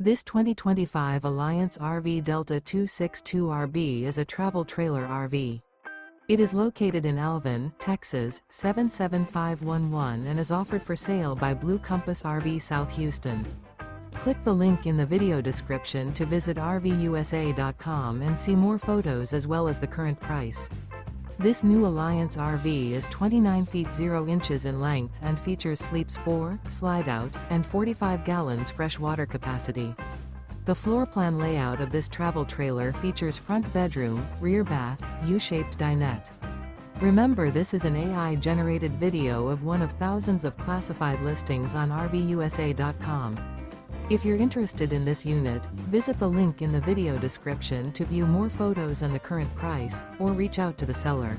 This 2025 Alliance RV Delta 262RB is a travel trailer RV. It is located in Alvin, Texas, 77511 and is offered for sale by Blue Compass RV South Houston. Click the link in the video description to visit RVUSA.com and see more photos as well as the current price. This new Alliance RV is 29 feet 0 inches in length and features sleeps 4, slide-out, and 45 gallons fresh water capacity. The floor plan layout of this travel trailer features front bedroom, rear bath, U-shaped dinette. Remember, this is an AI-generated video of one of thousands of classified listings on RVUSA.com. If you're interested in this unit, visit the link in the video description to view more photos and the current price, or reach out to the seller.